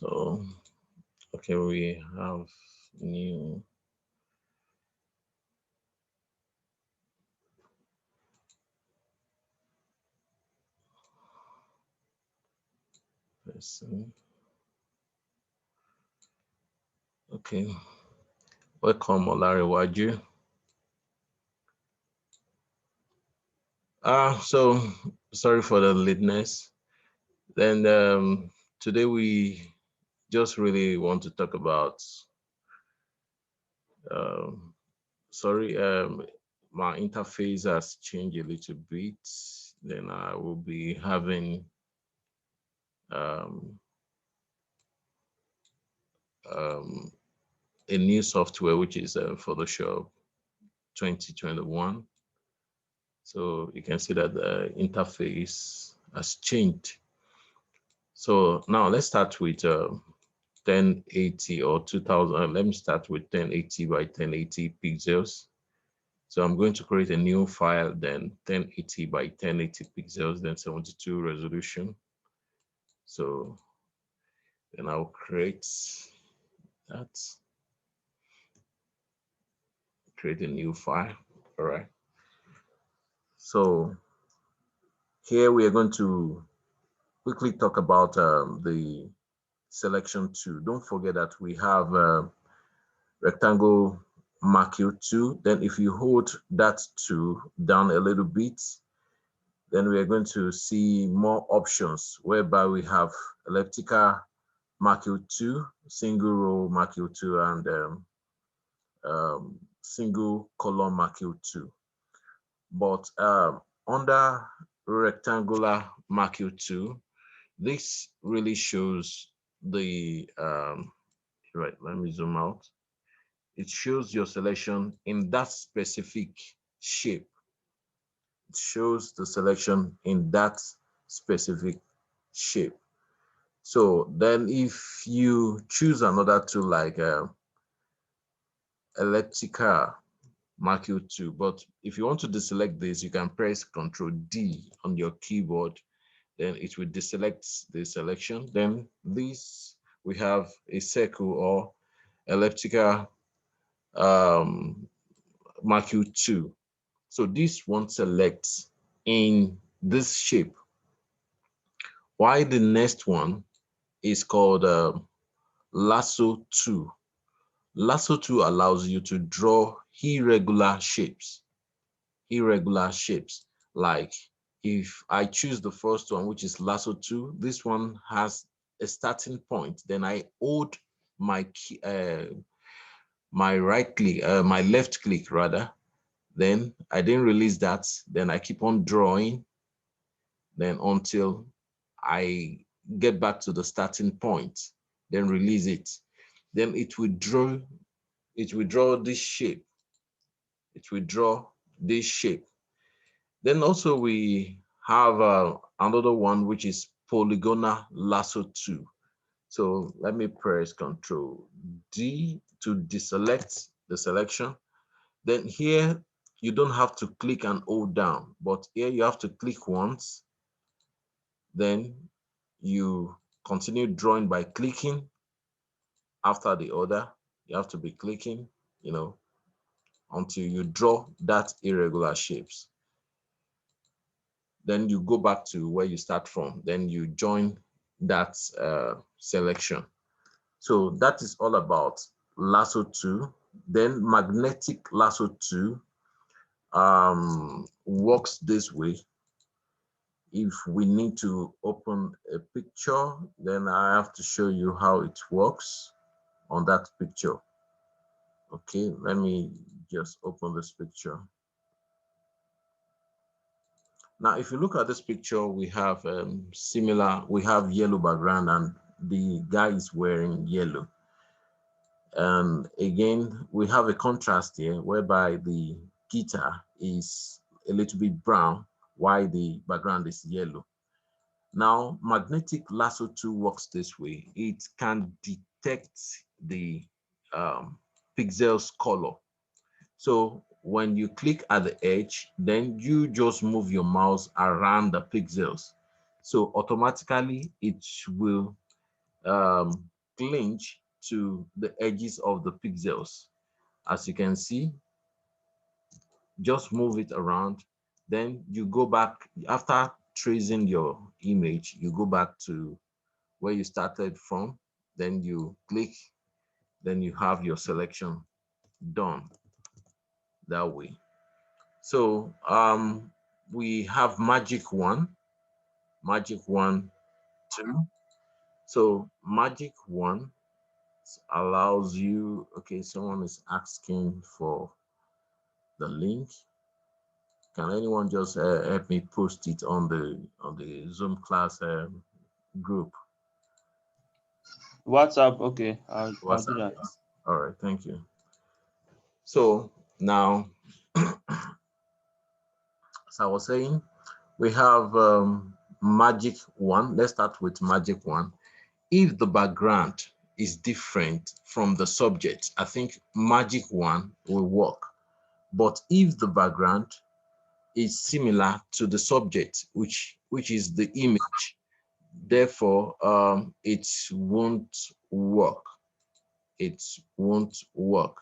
So, okay, we have new person. Okay, welcome, Olarewaju. So sorry for the lateness. Then today we just really want to talk about. Um, sorry, my interface has changed a little bit. Then I will be having um, um, a new software, which is Photoshop 2021. So you can see that the interface has changed. So now let's start with 1080 or 2000. Let me start with 1080 by 1080 pixels. So I'm going to create a new file, then 1080 by 1080 pixels, then 72 resolution. So then I'll create that, create a new file. All right. So here we are going to quickly talk about the selection tool. Don't forget that we have rectangle marquee tool. Then if you hold that tool down a little bit, then we are going to see more options whereby we have elliptical marquee tool, single row marquee tool, and single column marquee tool. But under rectangular marquee tool, this really shows the right. Let me zoom out. It shows your selection in that specific shape. It shows the selection in that specific shape. So then if you choose another tool like elliptical marquee tool, but if you want to deselect this, you can press Ctrl D on your keyboard, then it will deselect the selection. Then this, we have a circle or elliptical marquee tool. So this one selects in this shape. Why the next one is called lasso tool. Lasso tool allows you to draw irregular shapes. Irregular shapes. Like if I choose the first one, which is lasso tool, this one has a starting point. Then I hold my key, my right click, my left click rather. Then I didn't release that. Then I keep on drawing. Then until I get back to the starting point, then release it. Then it will draw this shape. It will draw this shape. Then also we have another one, which is polygonal lasso tool. So let me press Ctrl D to deselect the selection. Then here, you don't have to click and hold down, but here you have to click once. Then you continue drawing by clicking after the order. You have to be clicking, until you draw that irregular shapes. Then you go back to where you start from. Then you join that selection. So that is all about lasso tool. Then magnetic lasso tool works this way. If we need to open a picture, then I have to show you how it works on that picture. Okay, let me just open this picture. Now, if you look at this picture, we have we have yellow background and the guy is wearing yellow. And again, we have a contrast here whereby the guitar is a little bit brown while the background is yellow. Now, magnetic lasso tool works this way. It can detect the pixels color. So when you click at the edge, then you just move your mouse around the pixels. So automatically it will clinch to the edges of the pixels. As you can see, just move it around. Then you go back after tracing your image, you go back to where you started from. Then you click, then you have your selection done that way. So we have magic one, two. So magic one allows you, okay, someone is asking for the link. Can anyone just help me post it on the Zoom class group? WhatsApp. Okay, I'll do WhatsApp. that. Yes. All right, thank you. So now, as I was saying, we have magic one. Let's start with magic one. If the background is different from the subject, I think magic one will work. But if the background is similar to the subject, which is the image, therefore it won't work. It won't work.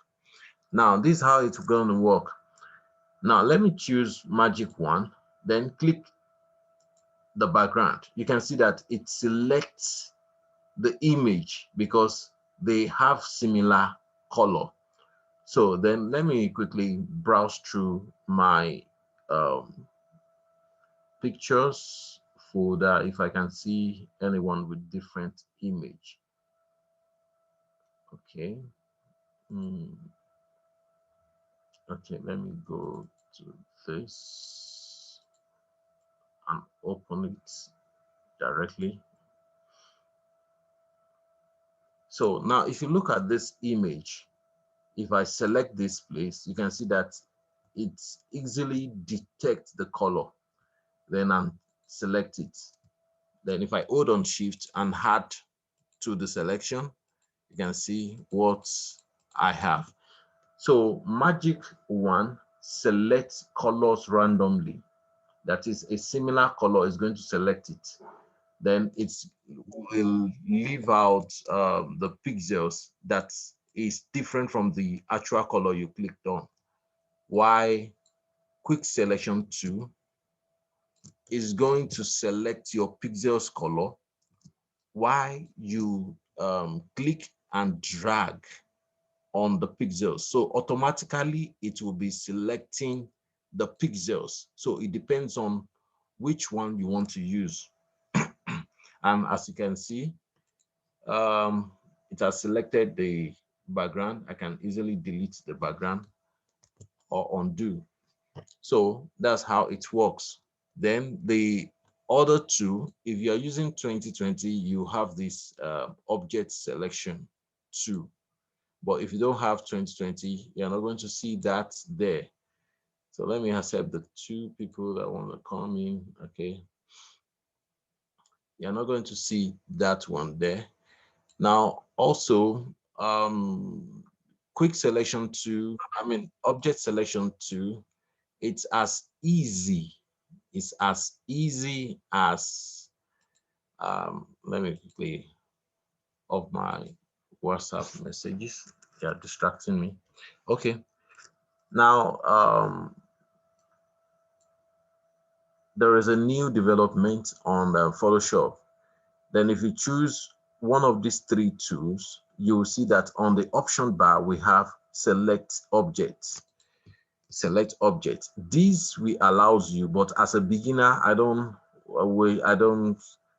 Now this is how it's going to work. Now let me choose magic one, then click the background. You can see that it selects the image because they have similar color. So then let me quickly browse through my um, pictures folder if I can see anyone with different image. Okay. Hmm. Okay, let me go to this and open it directly. So now if you look at this image, if I select this place, you can see that it easily detects the color. Then I select it. Then if I hold on shift and add to the selection, you can see what I have. So magic one selects colors randomly. That is a similar color is going to select it. Then it will leave out the pixels that is different from the actual color you clicked on. Why quick selection 2 is going to select your pixels color while you click and drag on the pixels. So automatically it will be selecting the pixels. So it depends on which one you want to use. And as you can see, um, it has selected the background. I can easily delete the background or undo. So that's how it works. Then the other two, if you're using 2020, you have this object selection too. But if you don't have 2020, you're not going to see that there. So let me accept the two people that want to come in. Okay. You're not going to see that one there. Now, also, quick selection two, object selection two, it's as easy. It's as easy as, let me quickly off my WhatsApp messages. They are distracting me. Okay. Now, there is a new development on Photoshop. Then if you choose one of these three tools, you will see that on the option bar, we have select object. Select object. This will allows you, but as a beginner, I don't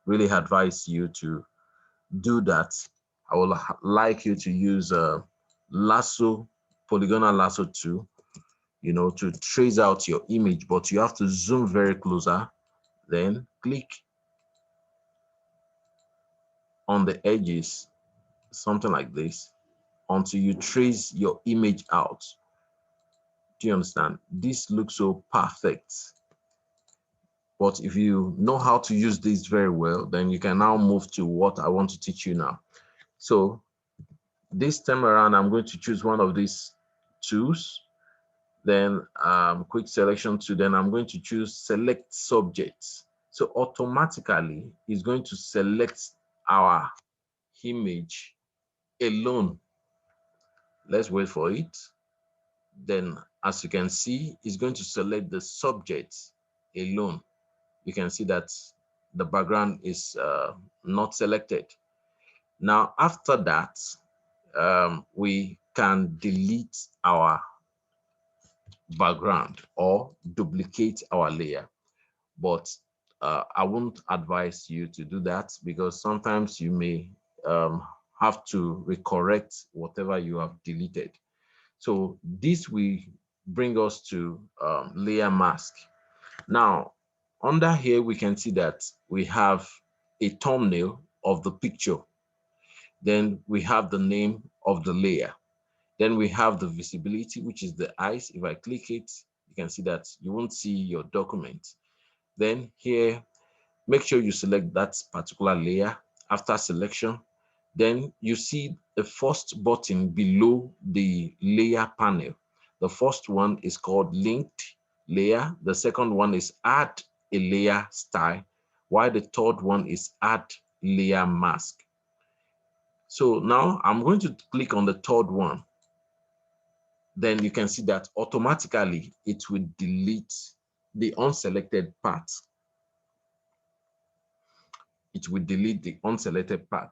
really advise you to do that. I would like you to use a lasso, polygonal lasso tool, to trace out your image, but you have to zoom very closer, then click on the edges, something like this, until you trace your image out. Do you understand? This looks so perfect. But if you know how to use this very well, then you can now move to what I want to teach you now. So this time around, I'm going to choose one of these tools, then quick selection to, then I'm going to choose select subjects. So automatically, it's going to select our image alone. Let's wait for it. Then, as you can see, it's going to select the subject alone. You can see that the background is not selected. Now, after that, we can delete our background or duplicate our layer. But I won't advise you to do that, because sometimes you may have to recorrect whatever you have deleted. So this will bring us to layer mask. Now, under here, we can see that we have a thumbnail of the picture. Then we have the name of the layer. Then we have the visibility, which is the eyes. If I click it, you can see that you won't see your document. Then here, make sure you select that particular layer. After selection, then you see the first button below the layer panel. The first one is called linked layer. The second one is add a layer style, while the third one is add layer mask. So now I'm going to click on the third one. Then you can see that automatically it will delete the unselected part. It will delete the unselected part.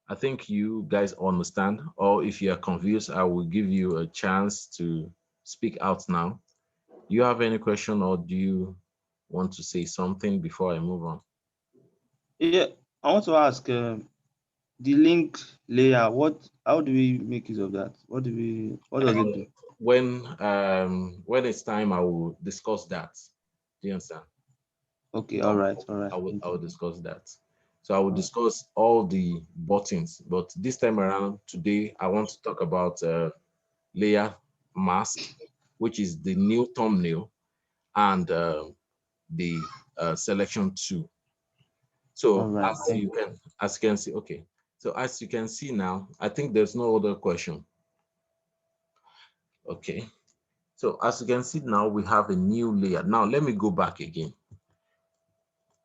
I think you guys understand, or if you are confused, I will give you a chance to speak out now. Do you have any question, or do you want to say something before I move on? Yeah, I want to ask the link layer. What? How do we make use of that? What do we? What does it do? When it's time, I will discuss that. Do you understand? Okay. I All will, right. All right. I Thank will you. discuss that. So I will All right. discuss all the buttons, but this time around, today, I want to talk about layer mask, which is the new thumbnail, and the selection two. All So right. Thank you. as you can see, okay. So as you can see now, I think there's no other question. Okay. So as you can see now, we have a new layer. Now let me go back again.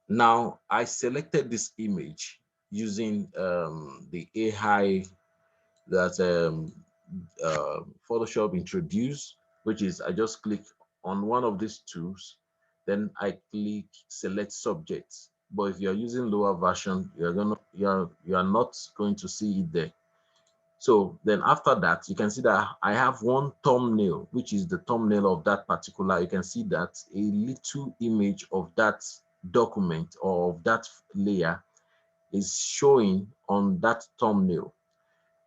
Now I selected this image using the AI that Photoshop introduced, which is I just click on one of these tools, then I click select subjects. But if you're using lower version, you are not going to see it there. So then after that, you can see that I have one thumbnail, which is the thumbnail of that particular. You can see that a little image of that document or of that layer is showing on that thumbnail.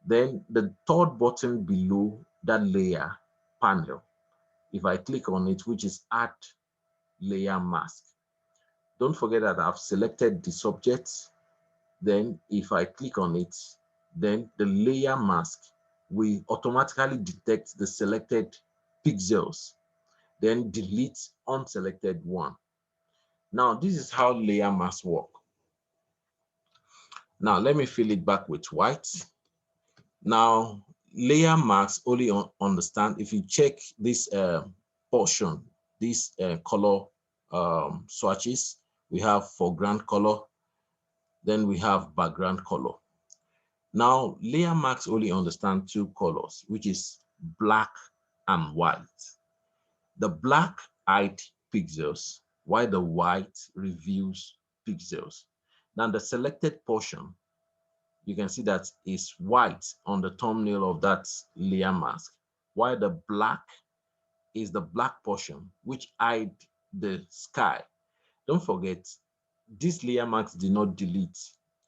Then the third button below that layer panel, if I click on it, which is add layer mask, don't forget that I've selected the subject. Then if I click on it, then the layer mask will automatically detect the selected pixels, then delete unselected one. Now, this is how layer mask work. Now, let me fill it back with white. Now, layer marks only understand if you check this portion, this color swatches. We have foreground color, then we have background color. Now, layer marks only understand two colors, which is black and white. The black hide pixels, while the white reveals pixels. Now, the selected portion, you can see that is white on the thumbnail of that layer mask, while the black is the black portion, which hide the sky. Don't forget, this layer mask did not delete,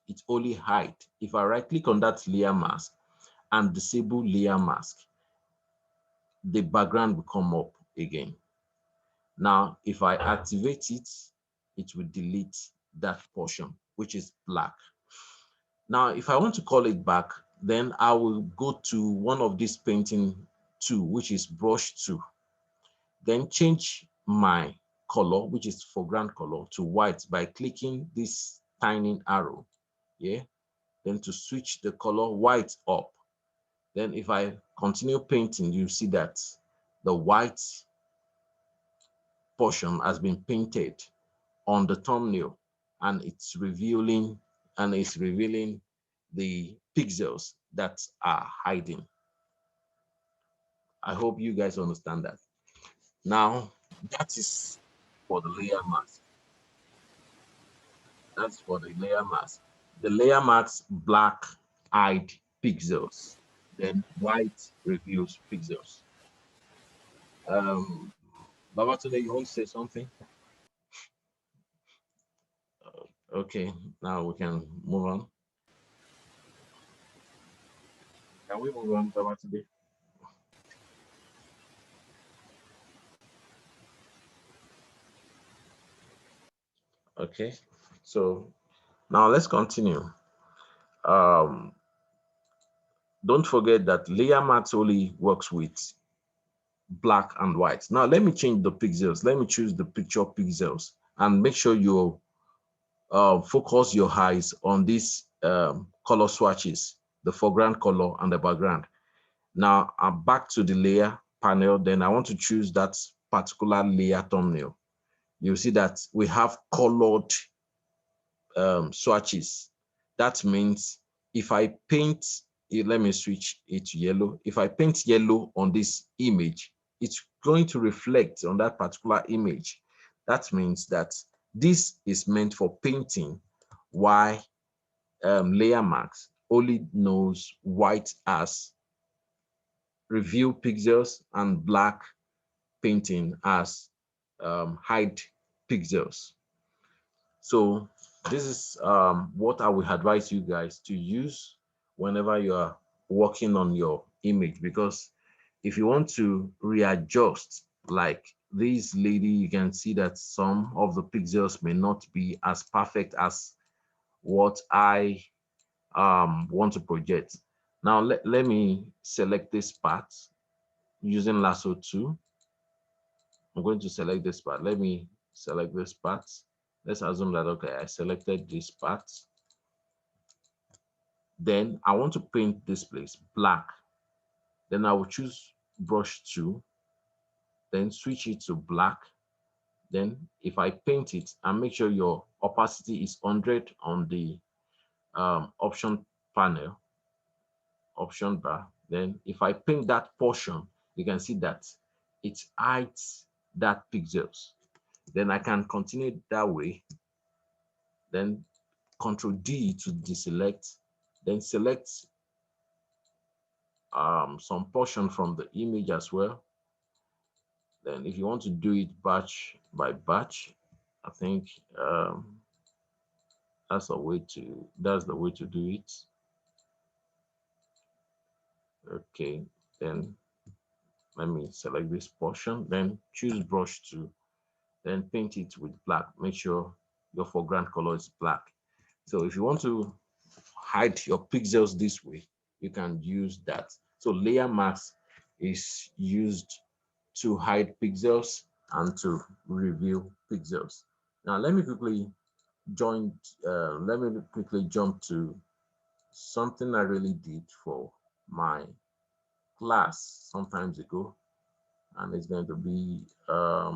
it only hide. If I right click on that layer mask and disable layer mask, the background will come up again. Now, if I activate it, it will delete that portion, which is black. Now, if I want to call it back, then I will go to one of these painting tool, which is brush tool. Then change my color, which is foreground color, to white by clicking this tiny arrow. Yeah. Then to switch the color white up. Then if I continue painting, you see that the white portion has been painted on the thumbnail, and it's revealing the pixels that are hiding. I hope you guys understand that. Now, that is for the layer mask. That's for the layer mask. The layer mask black hide pixels, then white reveals pixels. Um, Babatunde, you want to say something? Okay, now we can move on. Can we move on, Babatunde? Okay, so now let's continue. Um, don't forget that layer mask only works with black and white. Now let me change the pixels. Let me choose the picture pixels and make sure you focus your eyes on these color swatches, the foreground color and the background. Now I'm back to the layer panel. Then I want to choose that particular layer thumbnail. You'll see that we have colored swatches. That means if I paint it, let me switch it to yellow. If I paint yellow on this image, it's going to reflect on that particular image. That means that this is meant for painting, while layer mask only knows white as reveal pixels and black painting as hide pixels. So this is what I would advise you guys to use whenever you are working on your image, because if you want to readjust, like this lady, you can see that some of the pixels may not be as perfect as what I want to project. Now let me select this part using lasso 2. I'm going to select this part. Let me select this part. Let's assume that, okay, I selected this part. Then I want to paint this place black. Then I will choose brush 2, then switch it to black. Then if I paint it, and make sure your opacity is 100 on the option panel, option bar. Then if I paint that portion, you can see that it hides that pixels. Then I can continue that way. Then Control D to deselect, then select some portion from the image as well. Then if you want to do it batch by batch, I think that's the way to do it. Okay, then let me select this portion, then choose brush 2, then paint it with black. Make sure your foreground color is black. So if you want to hide your pixels this way, you can use that. So layer mask is used to hide pixels and to reveal pixels. Now let me quickly jump to something I really did for my class some times ago, and it's going to be let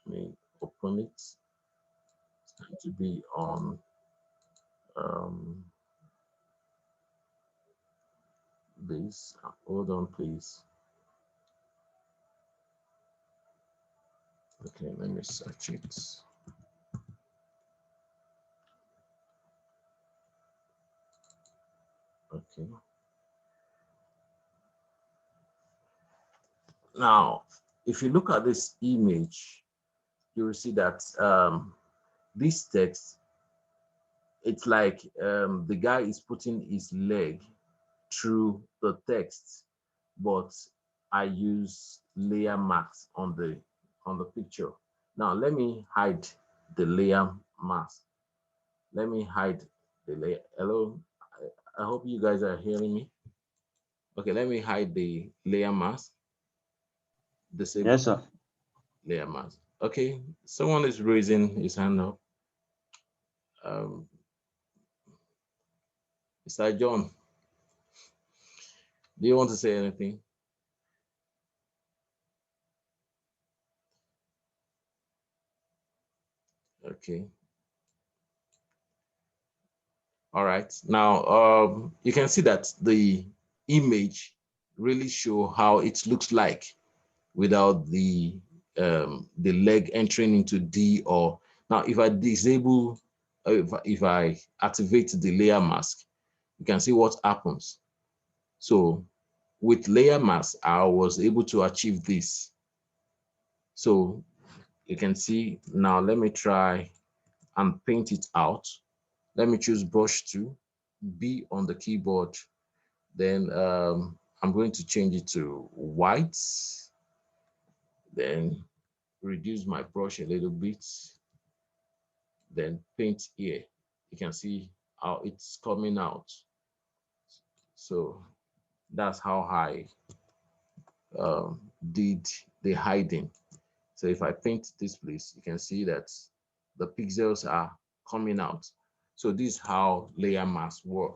me open it. It's going to be on um, this. Hold on, please. Okay, let me search it. Okay. Now, if you look at this image, you will see that this text, it's like the guy is putting his leg through the text, but I use layer mask on the picture. Now let me hide the layer mask. Let me hide the layer. Hello, I hope you guys are hearing me. Okay, let me hide the layer mask. Disable Yes, sir. layer mask. Okay, someone is raising his hand up. Um, Mr. John, do you want to say anything? Okay. All right. Now, you can see that the image really show how it looks like without the leg entering into D. Or now, if I disable, if I activate the layer mask, you can see what happens. So with layer mask, I was able to achieve this. So you can see now, let me try and paint it out. Let me choose brush 2, B on the keyboard. Then I'm going to change it to white. Then reduce my brush a little bit. Then paint here. You can see how it's coming out. So that's how I did the hiding. So if I paint this place, you can see that the pixels are coming out. So this is how layer masks work.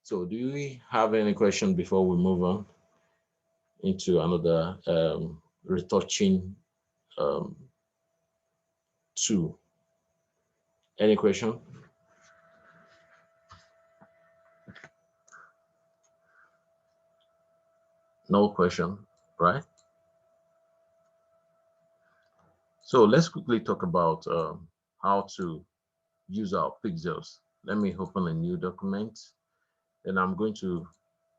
So do we have any question before we move on into another retouching um, tool? Any question? No question, right? So let's quickly talk about how to use our pixels. Let me open a new document. Then I'm going to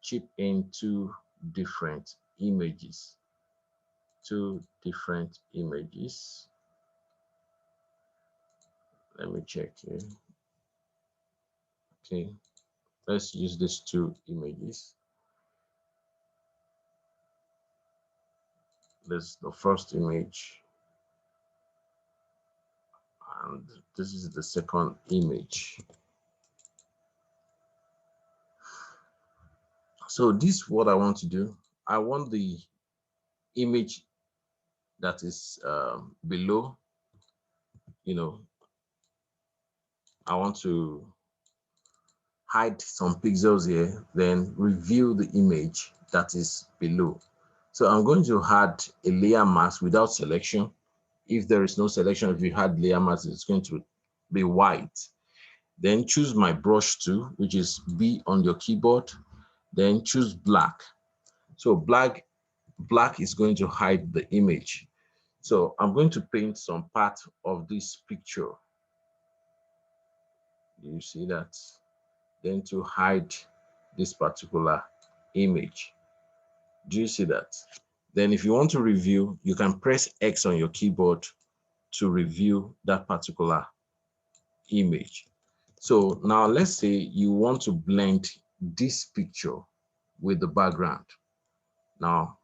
chip in different images. Two different images. Let me check here. Okay, let's use these two images. This is the first image, and this is the second image. So this is what I want to do. I want the image that is below, I want to hide some pixels here, then reveal the image that is below. So I'm going to add a layer mask without selection. If there is no selection, if you had layer mask, it's going to be white. Then choose my brush tool, which is B on your keyboard. Then choose black. So black is going to hide the image. So I'm going to paint some part of this picture. You see that? Then to hide this particular image. Do you see that? Then if you want to review, you can press X on your keyboard to review that particular image. So now let's say you want to blend this picture with the background. Now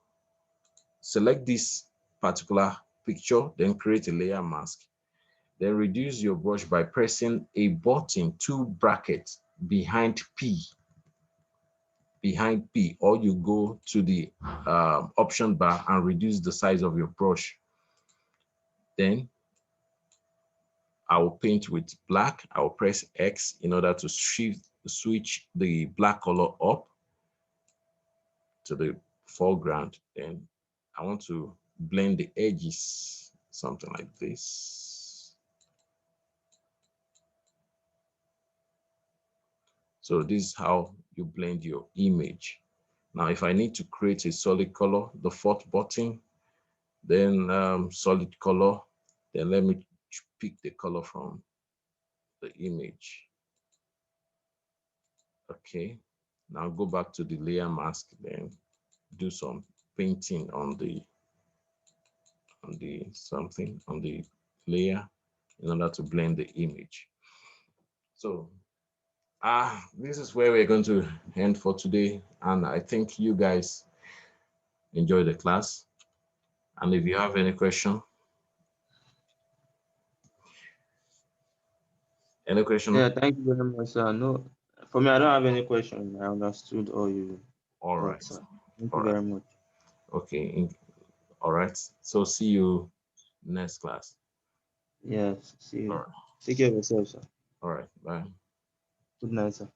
select this particular picture, then create a layer mask. Then reduce your brush by pressing a button, two brackets behind P, or you go to the option bar and reduce the size of your brush. Then I will paint with black. I will press X in order to switch the black color up to the foreground. Then I want to blend the edges, something like this. So this is how you blend your image. Now, if I need to create a solid color, the fourth button, then solid color, then let me pick the color from the image. Okay, now go back to the layer mask, then do some painting on the layer in order to blend the image. So this is where we're going to end for today, and I think you guys enjoy the class. And if you have any question, Yeah, thank you very much, sir. No, for me, I don't have any question. I understood all you all taught, right, sir. Thank you all right, very much. okay, all right. So see you next class. Yes, see All you. right, Take care of yourself, sir. all right, bye. Good night, sir.